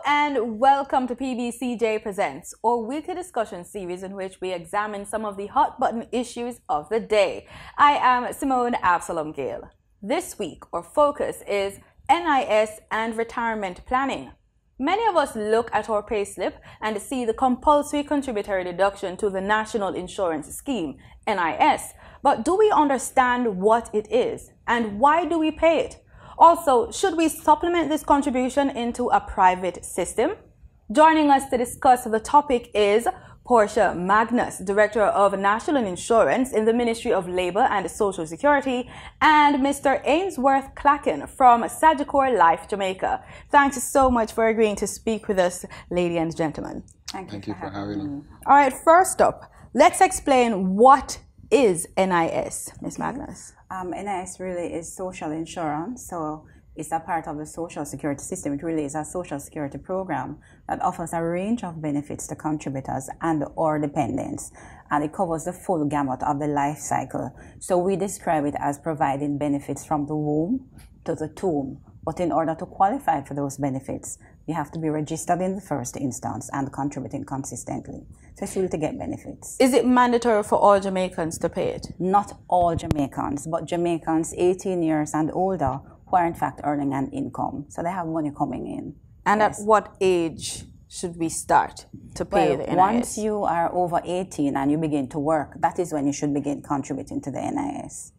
and welcome to PBCJ Presents, our weekly discussion series in which we examine some of the hot button issues of the day. I am SIMONE ABSALOM-GAYLE. This week, our focus is NIS and retirement planning. Many of us look at our payslip and see the compulsory contributory deduction to the National Insurance Scheme, NIS. But do we understand what it is and why do we pay it? Also, should we supplement this contribution into a private system? Joining us to discuss the topic is Portia Magnus, Director of National Insurance in the Ministry of Labour and Social Security, and Mr. Ainsworth Clacken from Sagicor, Lite, Jamaica. Thanks so much for agreeing to speak with us, ladies and gentlemen. Thank you for having me. All right, first up, let's explain what is NIS, Ms. Magnus. NIS really is social insurance, so it's a part of the social security system. It really is a social security program that offers a range of benefits to contributors and or dependents, and it covers the full gamut of the life cycle. So we describe it as providing benefits from the womb to the tomb. But in order to qualify for those benefits, you have to be registered in the first instance and contributing consistently. So it's really to get benefits. Is it mandatory for all Jamaicans to pay it? Not all Jamaicans, but Jamaicans 18 years and older who are in fact earning an income. So they have money coming in. And yes. At what age should we start to pay the NIS? Once you are over 18 and you begin to work, that is when you should begin contributing to the NIS.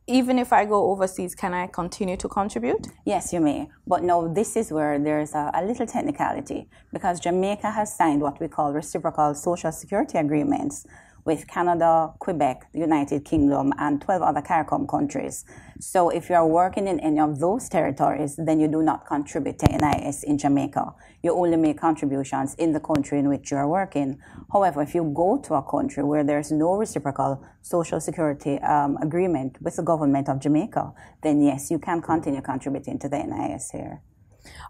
Even if I go overseas, can I continue to contribute? Yes, you may. But no, this is where there's a little technicality, because Jamaica has signed what we call reciprocal social security agreements with Canada, Quebec, the United Kingdom, and 12 other CARICOM countries. So if you are working in any of those territories, then you do not contribute to NIS in Jamaica. You only make contributions in the country in which you are working. However, if you go to a country where there's no reciprocal social security agreement with the government of Jamaica, then yes, you can continue contributing to the NIS here.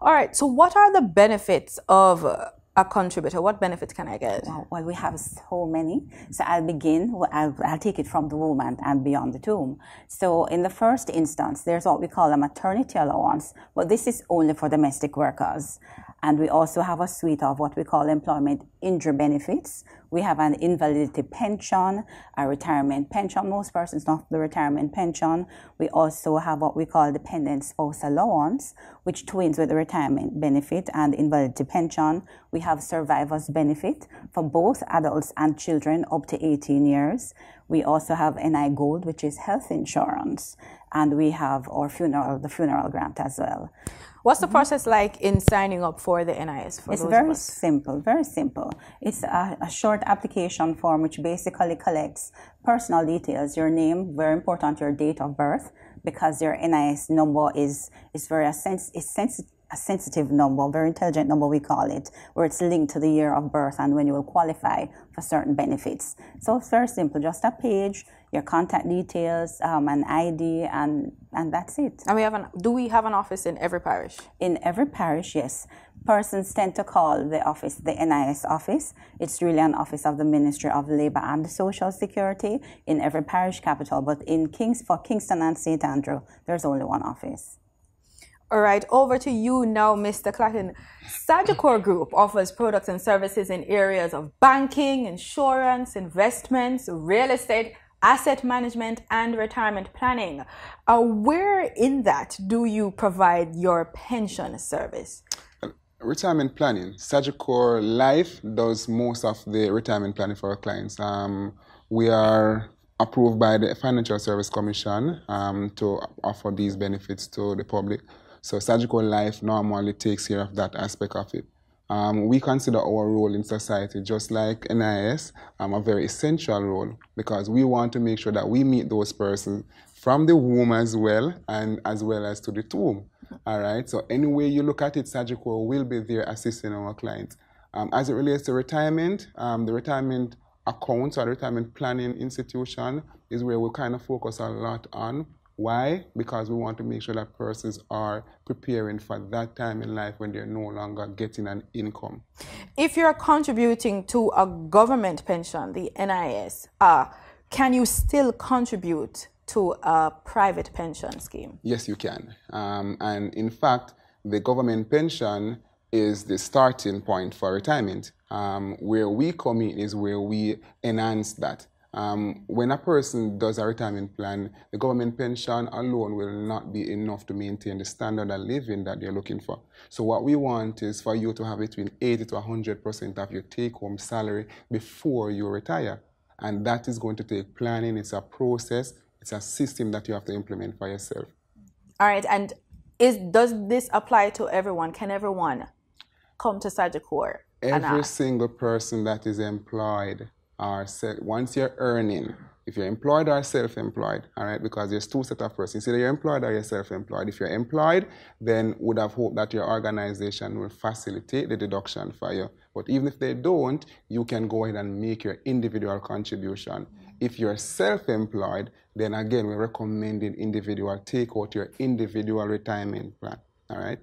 All right, so what are the benefits of a contributor? What benefits can I get? Well, we have so many. So I'll begin, I'll take it from the womb and beyond the tomb. So in the first instance, there's what we call a maternity allowance, but this is only for domestic workers. And we also have a suite of what we call employment injury benefits. We have an invalidity pension, a retirement pension. Most persons know the retirement pension. We also have what we call dependent spouse allowance, which twins with the retirement benefit and invalidity pension. We have survivor's benefit for both adults and children up to 18 years. We also have NI Gold, which is health insurance. And we have our the funeral grant as well. What's the process like in signing up for the NIS? It's very simple, very simple. It's a short application form which basically collects personal details, your name, very important, your date of birth, because your NIS number is very a sensitive number, very intelligent number we call it, where it's linked to the year of birth and when you will qualify for certain benefits. So it's very simple, just a page, your contact details, an ID, and that's it. And do we have an office in every parish? In every parish, yes. Persons tend to call the office the NIS office. It's really an office of the Ministry of Labour and Social Security in every parish capital, but for Kingston and St. Andrew, there's only one office. All right, over to you now, Mr. Clacken. Sagicor Group offers products and services in areas of banking, insurance, investments, real estate, asset management, and retirement planning. Where in that do you provide your pension service? Retirement planning. Sagicor Life does most of the retirement planning for our clients. We are approved by the Financial Service Commission to offer these benefits to the public. So Sagicor Life normally takes care of that aspect of it. We consider our role in society, just like NIS, a very essential role, because we want to make sure that we meet those persons from the womb as well, and as well as to the tomb. All right, so any way you look at it, Sagicor will be there assisting our clients. As it relates to retirement, the retirement accounts or the retirement planning institution is where we kind of focus a lot on. Why? Because we want to make sure that persons are preparing for that time in life when they're no longer getting an income. If you're contributing to a government pension, the NIS, can you still contribute to a private pension scheme? Yes, you can. And in fact, the government pension is the starting point for retirement. Where we come in is where we enhance that. When a person does a retirement plan, the government pension alone will not be enough to maintain the standard of living that they're looking for. So what we want is for you to have between 80 to 100% of your take-home salary before you retire. And that is going to take planning. It's a process. It's a system that you have to implement for yourself. All right. And does this apply to everyone? Can everyone come to Sagicor? Every single person that is employed, once you're earning, if you're employed or self-employed, all right, because there's two sets of persons. Either you're employed or you're self-employed. If you're employed, then would have hoped that your organization will facilitate the deduction for you. But even if they don't, you can go ahead and make your individual contribution. If you're self-employed, then again, we're recommending individual. Take out your individual retirement plan, all right?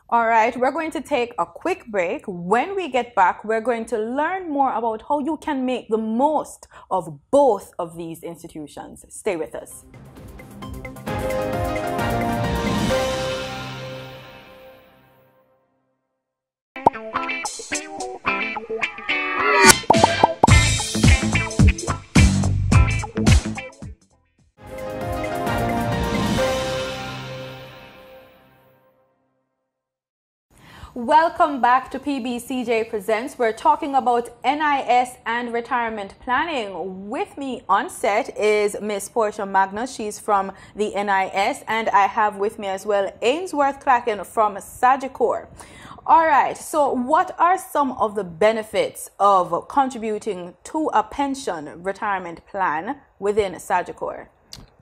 All right, we're going to take a quick break. When we get back, we're going to learn more about how you can make the most of both of these institutions. Stay with us. Welcome back to PBCJ Presents. We're talking about NIS and retirement planning. With me on set is Miss Portia Magnus. She's from the NIS, and I have with me as well Ainsworth Clacken from Sagicor. All right, so what are some of the benefits of contributing to a pension retirement plan within Sagicor?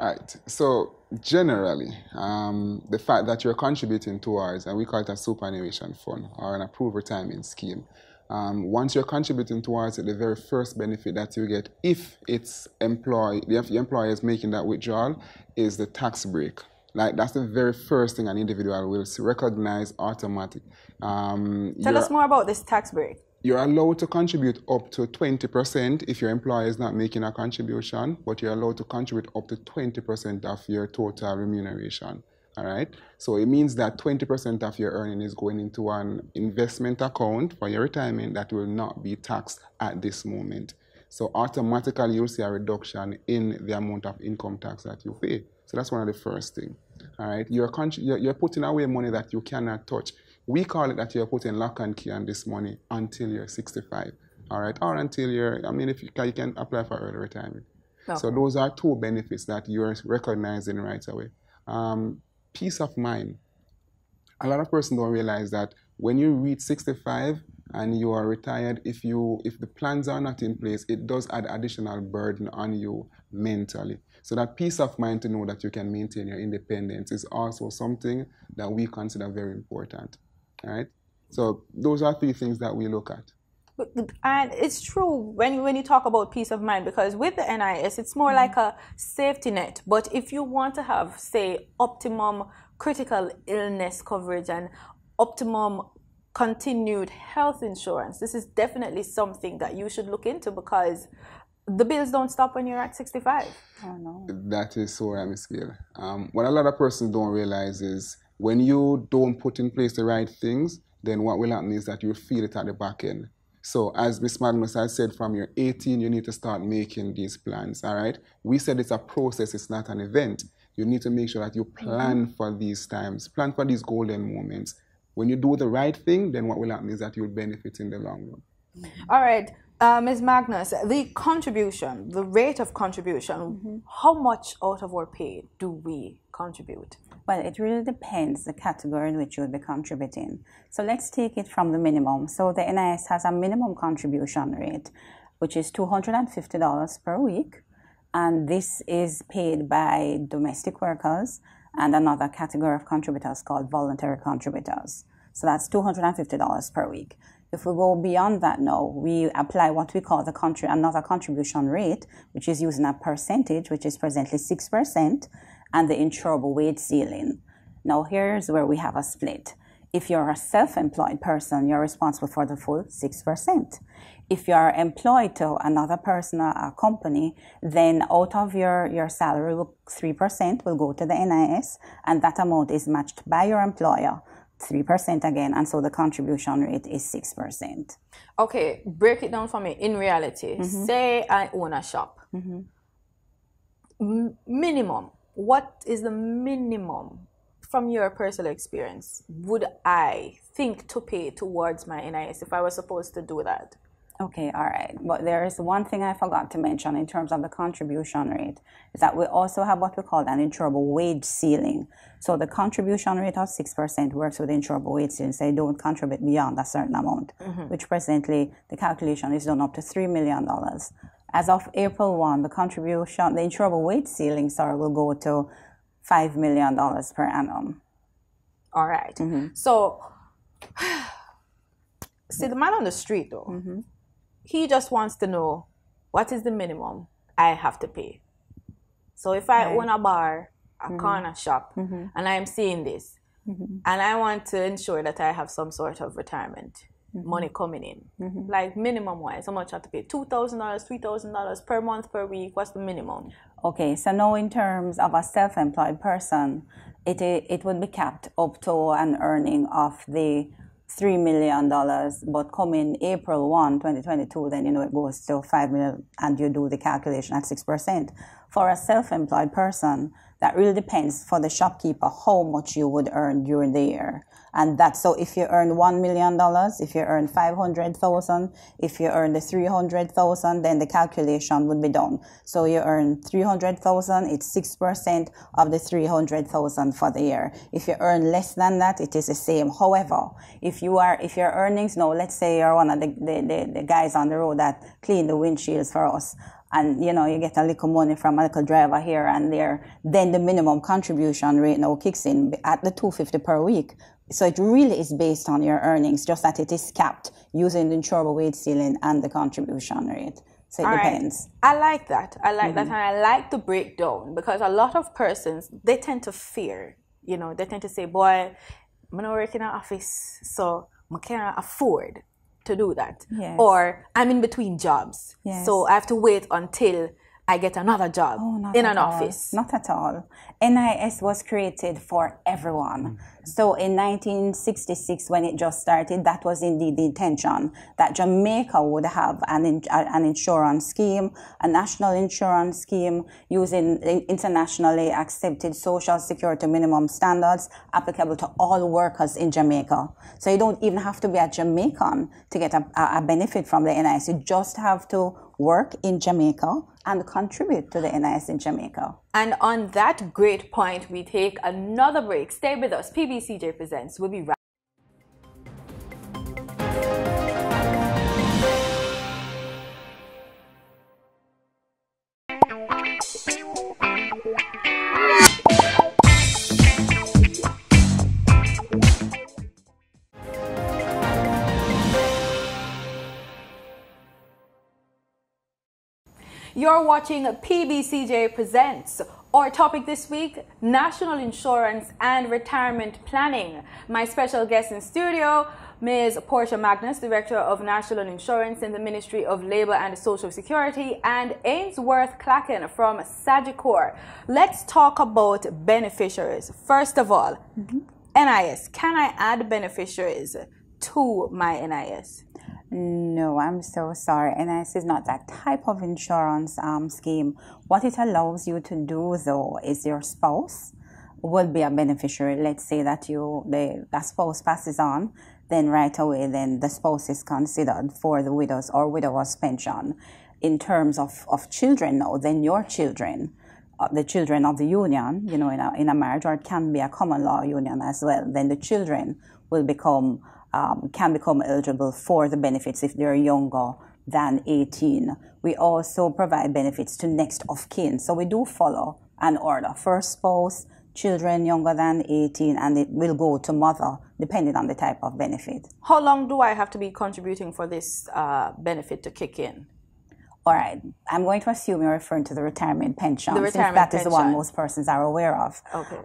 All right, so generally, the fact that you're contributing towards, and we call it a superannuation fund or an approved retirement scheme, once you're contributing towards it, the very first benefit that you get, if it's the employer is making that withdrawal, is the tax break. Like, that's the very first thing an individual will recognize automatically. Tell us more about this tax break. You're allowed to contribute up to 20% if your employer is not making a contribution, but you're allowed to contribute up to 20% of your total remuneration. All right? So it means that 20% of your earning is going into an investment account for your retirement that will not be taxed at this moment. So automatically you'll see a reduction in the amount of income tax that you pay. So that's one of the first things. All right? You're putting away money that you cannot touch. We call it that you're putting lock and key on this money until you're 65, all right? Or until if you can apply for early retirement. Okay. So those are two benefits that you're recognizing right away. Peace of mind. A lot of persons don't realize that when you reach 65 and you are retired, if the plans are not in place, it does add additional burden on you mentally. So that peace of mind to know that you can maintain your independence is also something that we consider very important. All right, so those are three things that we look at. And it's true when you talk about peace of mind, because with the NIS, it's more like a safety net. But if you want to have, say, optimum critical illness coverage and optimum continued health insurance, this is definitely something that you should look into, because the bills don't stop when you're at 65. Oh, no. That is so right, Ms. Gayle. What a lot of persons don't realize is when you don't put in place the right things, then what will happen is that you feel it at the back end. So as Ms. Magnus has said, from your 18, you need to start making these plans, all right? We said it's a process, it's not an event. You need to make sure that you plan for these times, plan for these golden moments. When you do the right thing, then what will happen is that you'll benefit in the long run. All right. Ms. Magnus, the contribution, the rate of contribution, how much out of our pay do we contribute? Well, it really depends the category in which you will be contributing. So let's take it from the minimum. So the NIS has a minimum contribution rate, which is $250 per week. And this is paid by domestic workers and another category of contributors called voluntary contributors. So that's $250 per week. If we go beyond that now, we apply what we call another contribution rate, which is using a percentage, which is presently 6%, and the insurable wage ceiling. Now, here's where we have a split. If you're a self-employed person, you're responsible for the full 6%. If you're employed to another person or a company, then out of your salary, 3% will go to the NIS, and that amount is matched by your employer 3% again, and so the contribution rate is 6%. Okay, break it down for me. In reality, say I own a shop. Minimum. What is the minimum, from your personal experience, would I think to pay towards my NIS if I was supposed to do that? Okay, all right. But there is one thing I forgot to mention in terms of the contribution rate, is that we also have what we call an insurable wage ceiling. So the contribution rate of 6% works with the insurable wage ceiling, so they don't contribute beyond a certain amount, which presently the calculation is done up to $3 million. As of April 1, the insurable wage ceiling, will go to $5 million per annum. All right. So, see, the man on the street, though, he just wants to know, what is the minimum I have to pay? So if I own a bar, a corner shop, and I'm seeing this, and I want to ensure that I have some sort of retirement money coming in, like minimum-wise, how much I have to pay? $2,000, $3,000 per month, per week? What's the minimum? Okay, so now in terms of a self-employed person, it would be capped up to an earning of the $3 million, but coming April 1, 2022, then it goes to $5 million, and you do the calculation at 6%. For a self-employed person, that really depends for the shopkeeper how much you would earn during the year. And that's so if you earn $1 million, if you earn 500,000, if you earn the 300,000, then the calculation would be done. So you earn 300,000, it's 6% of the 300,000 for the year. If you earn less than that, it is the same. However, if your earnings now, let's say you're one of the guys on the road that clean the windshields for us, and you get a little money from a little driver here and there, then the minimum contribution rate now kicks in at the $250 per week. So it really is based on your earnings, just that it is capped using the insurable wage ceiling and the contribution rate. So it depends. I like that. I like that, and I like the breakdown, because a lot of persons, they tend to fear. They tend to say, boy, I'm not working in an office, so I can't afford to do that. Yes. Or I'm in between jobs, so I have to wait until I get another job in an office. Not at all. NIS was created for everyone. So in 1966, when it just started, that was indeed the intention, that Jamaica would have an insurance scheme, a national insurance scheme using internationally accepted social security minimum standards applicable to all workers in Jamaica. So you don't even have to be a Jamaican to get a benefit from the NIS. You just have to work in Jamaica and contribute to the NIS in Jamaica. And on that great point, we take another break. Stay with us. PBCJ Presents. We'll be right back. You're watching PBCJ Presents. Our topic this week, National Insurance and Retirement Planning. My special guest in studio, Ms. Portia Magnus, Director of National Insurance in the Ministry of Labour and Social Security, and Ainsworth Clacken from Sagicor. Let's talk about beneficiaries. First of all, NIS. Can I add beneficiaries to my NIS? No, I'm so sorry. NIS is not that type of insurance scheme. What it allows you to do, though, is your spouse will be a beneficiary. Let's say that the spouse passes on, then right away, then the spouse is considered for the widow's or widower's pension. In terms of children now, then your children, the children of the union, in a marriage, or it can be a common law union as well, then the children will can become eligible for the benefits if they're younger than 18. We also provide benefits to next of kin. So we do follow an order. First spouse, children younger than 18, and it will go to mother, depending on the type of benefit. How long do I have to be contributing for this benefit to kick in? All right. I'm going to assume you're referring to the retirement pension, since that is the one most persons are aware of. Okay.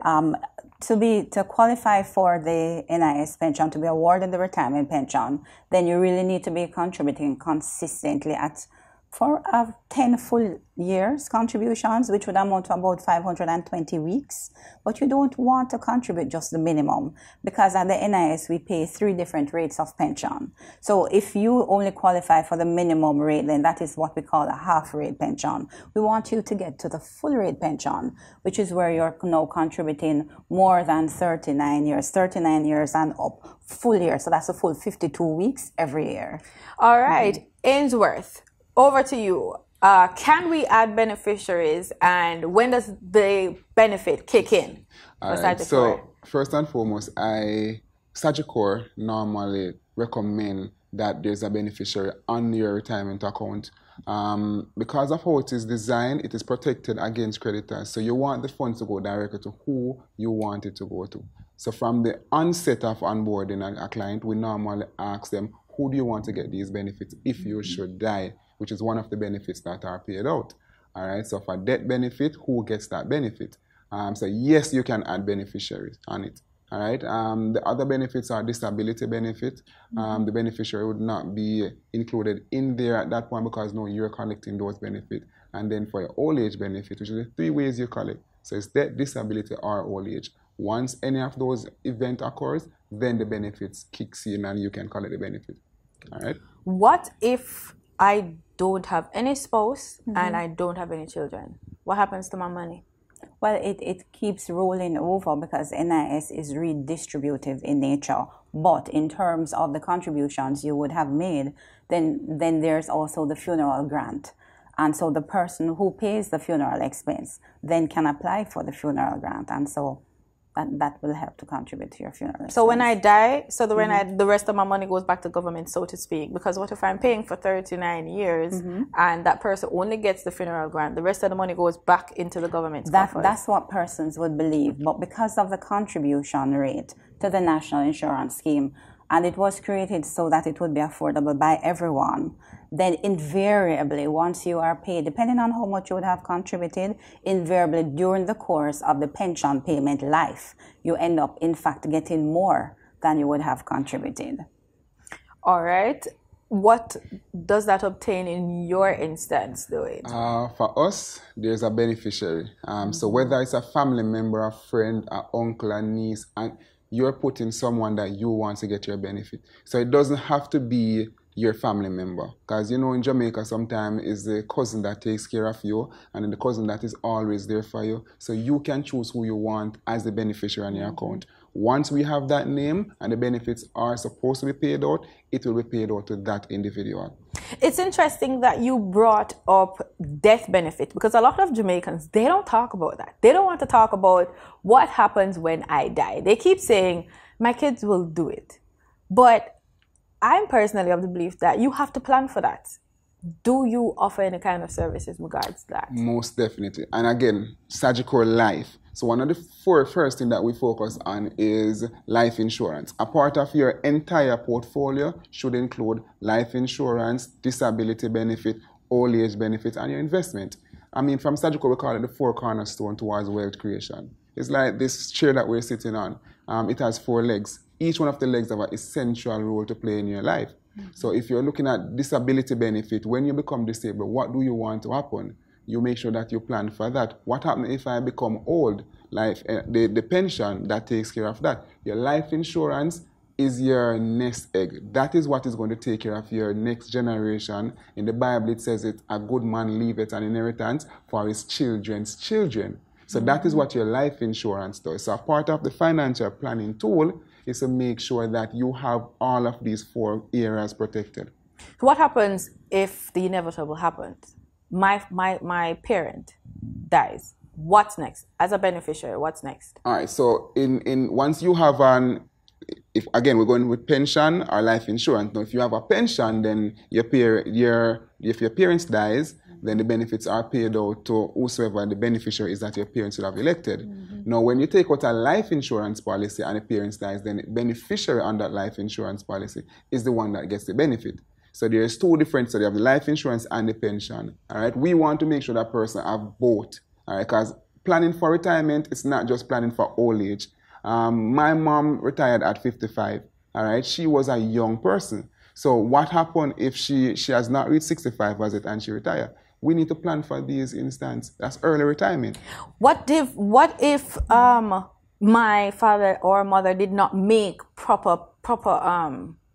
To qualify for the NIS pension, to be awarded the retirement pension, then you really need to be contributing consistently at For 10 full years contributions, which would amount to about 520 weeks, but you don't want to contribute just the minimum, because at the NIS we pay 3 different rates of pension. So if you only qualify for the minimum rate, then that is what we call a half rate pension. We want you to get to the full rate pension, which is where you're now contributing more than 39 years and up, full year. So that's a full 52 weeks every year. All right, Ainsworth, over to you. Can we add beneficiaries, and when does the benefit kick in? Right, so first and foremost, Sagicor normally recommend that there's a beneficiary on your retirement account. Because of how it is designed, it is protected against creditors. So you want the funds to go directly to who you want it to go to. So from the onset of onboarding a client, we normally ask them, who do you want to get these benefits if you should die, which is one of the benefits that are paid out. All right, so for death benefit, who gets that benefit? So yes, you can add beneficiaries on it. All right, the other benefits are disability benefit. The beneficiary would not be included in there at that point because no, you're collecting those benefits. And then for your old age benefit, which is the 3 ways you collect. So it's death, disability, or old age. Once any of those event occurs, then the benefits kicks in and you can collect the benefit. All right. What if I don't have any spouse and I don't have any children? What happens to my money? Well, it keeps rolling over because NIS is redistributive in nature. But in terms of the contributions you would have made, then there's also the funeral grant. And so the person who pays the funeral expense then can apply for the funeral grant. And so that will help to contribute to your funeral expense. So when I die, the rest of my money goes back to government, so to speak. Because what if I'm paying for 39 years and that person only gets the funeral grant? The rest of the money goes back into the government's coffers. That's what persons would believe. But because of the contribution rate to the National Insurance Scheme, and it was created so that it would be affordable by everyone, then invariably, once you are paid, depending on how much you would have contributed, invariably during the course of the pension payment life, you end up, in fact, getting more than you would have contributed. All right. What does that obtain in your instance, though? For us, there's a beneficiary. So whether it's a family member, a friend, an uncle, a niece, and you're putting someone that you want to get your benefit. So it doesn't have to be your family member. Because, you know, in Jamaica, sometimes it's the cousin that takes care of you and then the cousin that is always there for you. So you can choose who you want as the beneficiary on your account. Once we have that name and the benefits are supposed to be paid out, it will be paid out to that individual. It's interesting that you brought up death benefit because a lot of Jamaicans, they don't talk about that. They don't want to talk about what happens when I die. They keep saying, my kids will do it. But I'm personally of the belief that you have to plan for that. Do you offer any kind of services in regards to that? Most definitely. And again, Sagicor Life. So one of the first thing that we focus on is life insurance. A part of your entire portfolio should include life insurance, disability benefit, old age benefit, and your investment. I mean, from Sagicor, we call it the 4 cornerstone towards wealth creation. It's like this chair that we're sitting on. It has 4 legs. Each one of the legs have an essential role to play in your life. So if you're looking at disability benefit, when you become disabled, what do you want to happen? You make sure that you plan for that. What happens if I become old? Like the pension that takes care of that. Your life insurance is your nest egg. That is what is going to take care of your next generation. In the Bible, it says it, a good man leaveth an inheritance for his children's children. So that is what your life insurance does. So a part of the financial planning tool is to make sure that you have all of these 4 areas protected. So what happens if the inevitable happens? My parent dies. What's next? As a beneficiary, what's next? All right. So once you have if again we're going with pension or life insurance. Now, if you have a pension, then if your parents dies, then the benefits are paid out to whosoever the beneficiary is that your parents would have elected. Now, when you take out a life insurance policy and the parents dies, then the beneficiary on that life insurance policy is the one that gets the benefit. So there's 2 different, so you have the life insurance and the pension. All right, we want to make sure that person have both. All right, because planning for retirement, it's not just planning for old age. My mom retired at 55. All right, she was a young person. So what happens if she has not reached 65 as it and she retire? We need to plan for these instances. That's early retirement. What if my father or mother did not make proper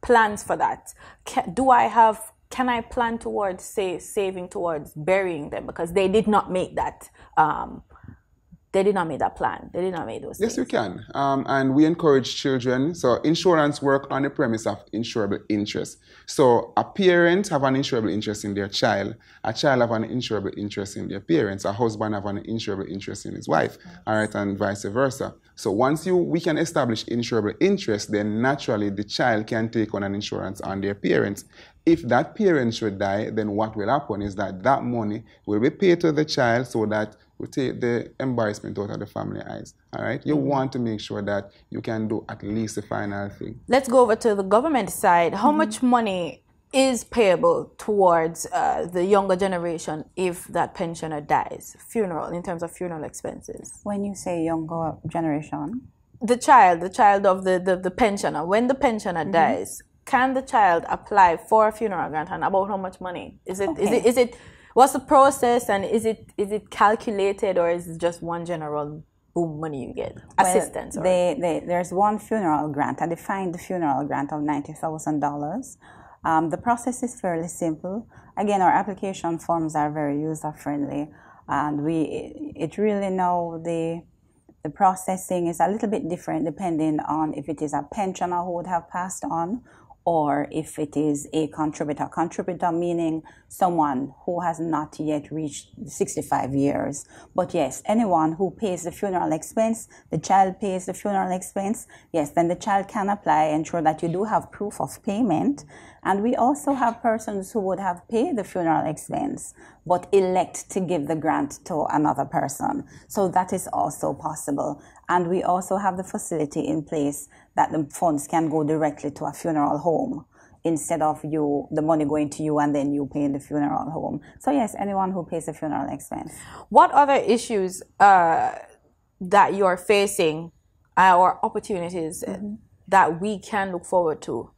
plans for that? Can I plan towards, say, saving towards burying them because they did not make that? They did not make that plan. They did not make those things. Yes, you can. And we encourage children. So insurance work on the premise of insurable interest. So a parent have an insurable interest in their child. A child have an insurable interest in their parents. A husband have an insurable interest in his wife. All right, and vice versa. So once we can establish insurable interest, then naturally the child can take on an insurance on their parents. If that parent should die, then what will happen is that money will be paid to the child so that we take the embarrassment out of the family eyes. All right? You want to make sure that you can do at least the final thing. Let's go over to the government side. How much money is payable towards the younger generation if that pensioner dies? In terms of funeral expenses. When you say younger generation? The child of the pensioner. When the pensioner dies, can the child apply for a funeral grant, and about how much money? Is it what's the process, and is it calculated, or is it just one general boom money you get? Assistance? There's one funeral grant. I defined the funeral grant of $90,000. The process is fairly simple. Again, our application forms are very user friendly, and the processing is a little bit different depending on if it is a pensioner who would have passed on, or if it is a contributor. Contributor meaning someone who has not yet reached 65 years. But yes, anyone who pays the funeral expense, the child pays the funeral expense, yes, then the child can apply, ensure that you do have proof of payment. And we also have persons who would have paid the funeral expense, but elect to give the grant to another person. So that is also possible. And we also have the facility in place that the funds can go directly to a funeral home instead of the money going to you and then you pay in the funeral home. So yes, anyone who pays the funeral expense. What other issues that you're facing or opportunities that we can look forward to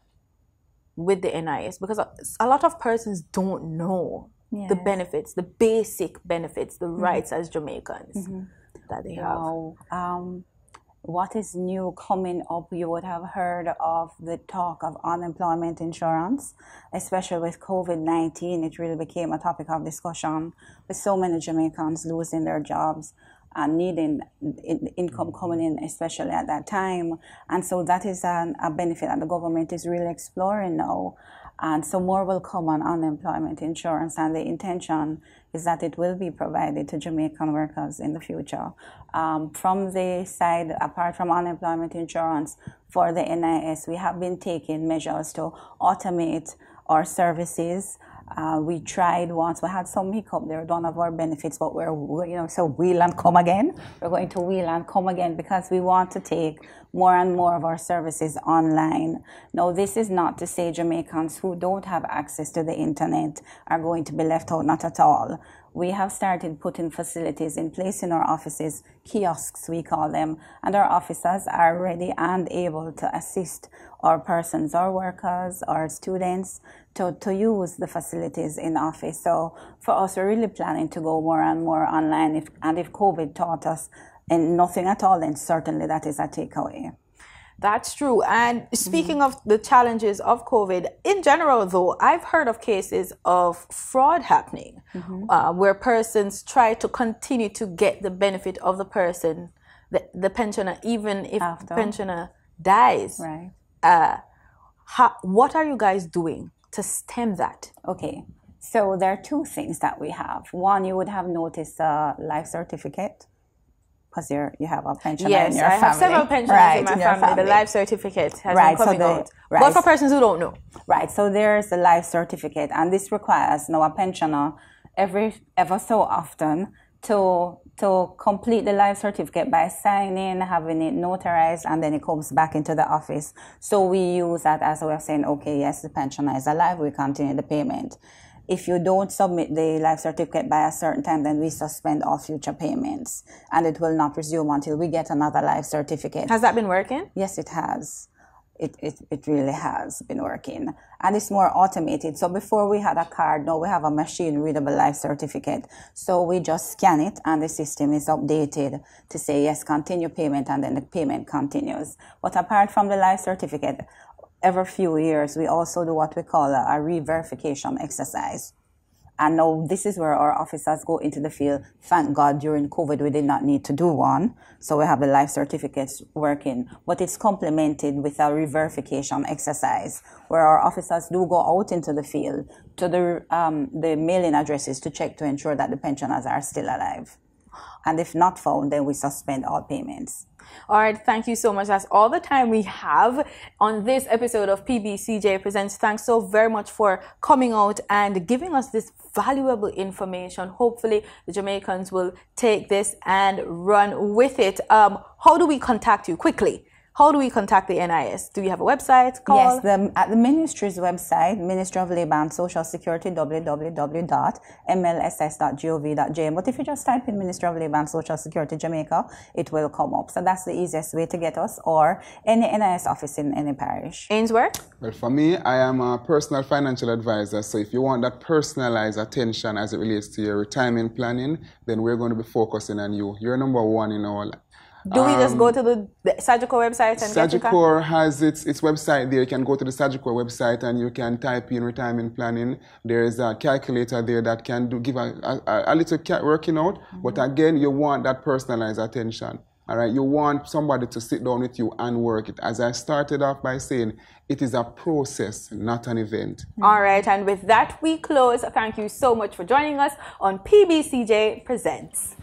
with the NIS? Because a lot of persons don't know the benefits, the basic benefits, the rights as Jamaicans that they have. What is new coming up? You would have heard of the talk of unemployment insurance, especially with COVID-19. It really became a topic of discussion with so many Jamaicans losing their jobs and needing income coming in, especially at that time. And so that is a benefit that the government is really exploring now. And so more will come on unemployment insurance, and the intention is that it will be provided to Jamaican workers in the future. From the side, apart from unemployment insurance, for the NIS, we have been taking measures to automate our services. We tried once, we had some hiccup there, one of our benefits, but so wheel and come again. We're going to wheel and come again because we want to take more and more of our services online. Now, this is not to say Jamaicans who don't have access to the internet are going to be left out, not at all. We have started putting facilities in place in our offices, kiosks we call them, and our officers are ready and able to assist our persons, our workers, our students to use the facilities in office. So for us, we're really planning to go more and more online. If COVID taught us and nothing at all, then certainly that is a takeaway. That's true. And speaking of the challenges of COVID, in general, though, I've heard of cases of fraud happening where persons try to continue to get the benefit of the person, the pensioner, even if the pensioner dies. Right. What are you guys doing to stem that? Okay. So there are two things that we have. One, you would have noticed a life certificate, because you have a pensioner in your family. Yes, I have several pensioners in my family. The life certificate has been coming out. But for persons who don't know. Right, so there's the life certificate, and this requires now a pensioner ever so often to complete the life certificate by signing, having it notarized, and then it comes back into the office. So we use that as a way of saying, okay, yes, the pensioner is alive, we continue the payment. If you don't submit the life certificate by a certain time, then we suspend all future payments, and it will not resume until we get another life certificate. Has that been working? Yes, it has. it really has been working. And it's more automated. So before we had a card, now we have a machine-readable life certificate. So we just scan it and the system is updated to say, yes, continue payment, and then the payment continues. But apart from the life certificate, every few years, we also do what we call a re-verification exercise. And now this is where our officers go into the field. Thank God during COVID we did not need to do one. So we have the life certificates working. But it's complemented with a re-verification exercise where our officers do go out into the field to the mailing addresses to check to ensure that the pensioners are still alive. And if not found, then we suspend all payments. All right, thank you so much. That's all the time we have on this episode of PBCJ Presents. Thanks so very much for coming out and giving us this valuable information. Hopefully, the Jamaicans will take this and run with it. How do we contact you? Quickly. How do we contact the NIS? Do you have a website? Call? Yes, at the ministry's website, Ministry of Labour and Social Security, www.mlss.gov.jm. But if you just type in Ministry of Labour and Social Security Jamaica, it will come up. So that's the easiest way to get us, or any NIS office in any parish. Ainsworth? Well, for me, I am a personal financial advisor. So if you want that personalized attention as it relates to your retirement planning, then we're going to be focusing on you. You're number one in our life. Do we just go to the Sagicor website and Sagicor has its website there. You can go to the Sagicor website and you can type in retirement planning. There is a calculator there that can give a little working out. But again, you want that personalized attention. All right, you want somebody to sit down with you and work it. As I started off by saying, it is a process, not an event. All right, and with that, we close. Thank you so much for joining us on PBCJ Presents.